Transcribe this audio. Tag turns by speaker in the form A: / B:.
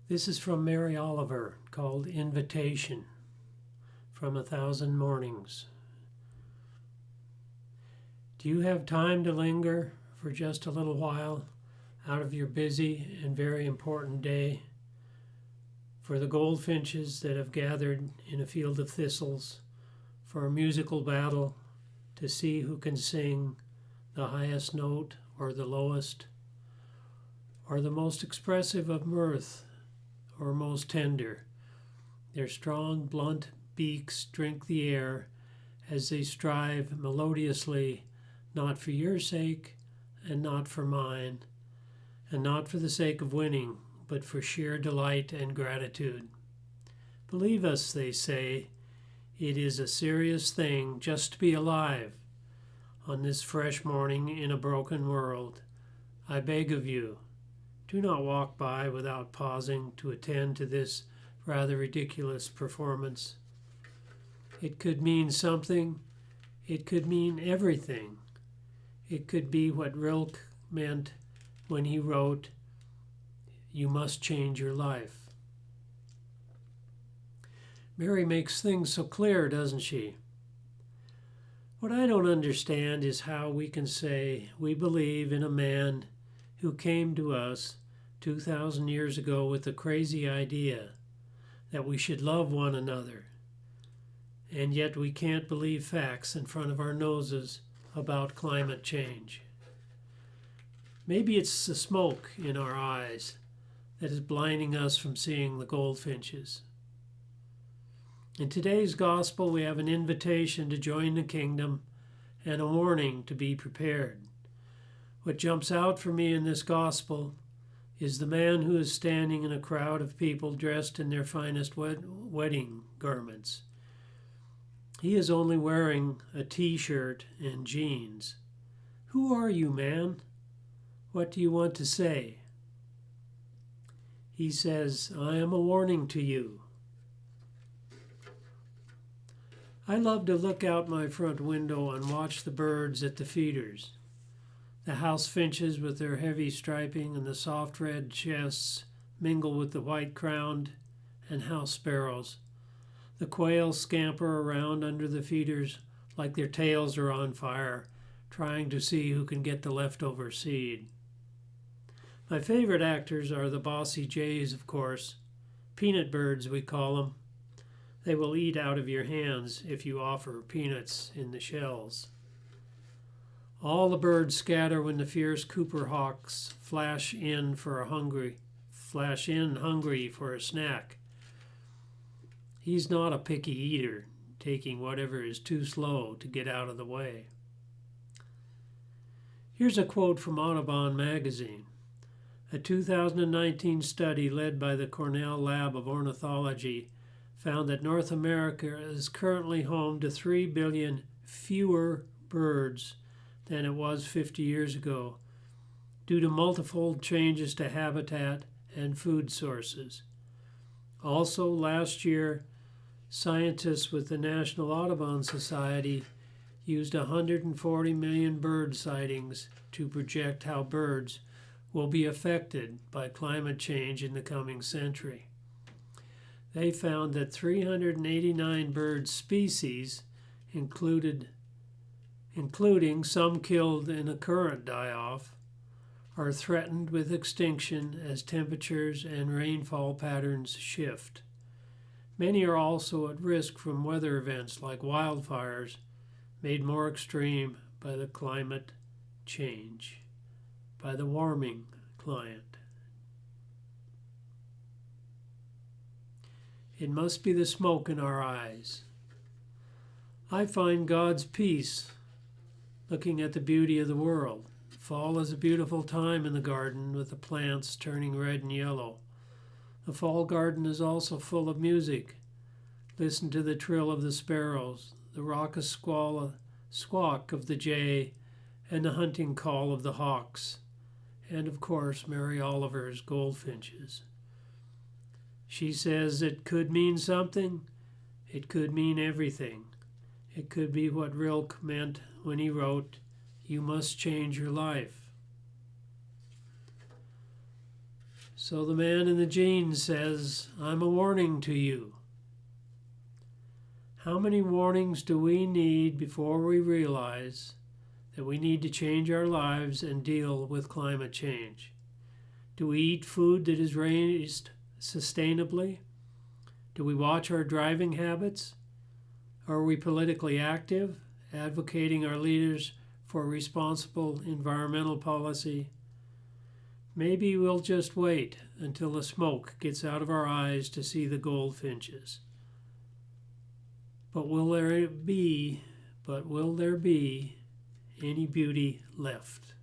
A: This is from Mary Oliver, called Invitation, from A Thousand Mornings. Do you have time to linger for just a little while out of your busy and very important day? For the goldfinches that have gathered in a field of thistles, for a musical battle to see who can sing the highest note or the lowest, or the most expressive of mirth or most tender. Their strong, blunt beaks drink the air as they strive melodiously, not for your sake and not for mine, and not for the sake of winning, but for sheer delight and gratitude. Believe us, they say, it is a serious thing just to be alive on this fresh morning in a broken world. I beg of you, do not walk by without pausing to attend to this rather ridiculous performance. It could mean something. It could mean everything. It could be what Rilke meant when he wrote, "You must change your life." Mary makes things so clear, doesn't she? What I don't understand is how we can say we believe in a man who came to us 2,000 years ago with the crazy idea that we should love one another, and yet we can't believe facts in front of our noses about climate change. Maybe it's the smoke in our eyes that is blinding us from seeing the goldfinches. In today's gospel, we have an invitation to join the kingdom and a warning to be prepared. What jumps out for me in this gospel is the man who is standing in a crowd of people dressed in their finest wedding garments. He is only wearing a t-shirt and jeans. Who are you, man? What do you want to say? He says, I am a warning to you. I love to look out my front window and watch the birds at the feeders. The house finches with their heavy striping and the soft red chests mingle with the white-crowned and house sparrows. The quails scamper around under the feeders like their tails are on fire, trying to see who can get the leftover seed. My favorite actors are the bossy jays, of course. Peanut birds, we call them. They will eat out of your hands if you offer peanuts in the shells. All the birds scatter when the fierce Cooper hawks flash in hungry for a snack. He's not a picky eater, taking whatever is too slow to get out of the way. Here's a quote from Audubon magazine. A 2019 study led by the Cornell Lab of Ornithology found that North America is currently home to 3 billion fewer birds than it was 50 years ago, due to multifold changes to habitat and food sources. Also, last year, scientists with the National Audubon Society used 140 million bird sightings to project how birds will be affected by climate change in the coming century. They found that 389 bird species, including some killed in a current die-off, are threatened with extinction as temperatures and rainfall patterns shift. Many are also at risk from weather events like wildfires, made more extreme by the climate change, by the warming climate. It must be the smoke in our eyes. I find God's peace looking at the beauty of the world. Fall is a beautiful time in the garden with the plants turning red and yellow. The fall garden is also full of music. Listen to the trill of the sparrows, the raucous squawk of the jay, and the hunting call of the hawks, and of course Mary Oliver's goldfinches. She says it could mean something, it could mean everything. It could be what Rilke meant when he wrote, "You must change your life." So the man in the jeans says, I'm a warning to you. How many warnings do we need before we realize that we need to change our lives and deal with climate change? Do we eat food that is raised sustainably? Do we watch our driving habits? Are we politically active, advocating our leaders for responsible environmental policy? Maybe we'll just wait until the smoke gets out of our eyes to see the goldfinches. But will there be any beauty left?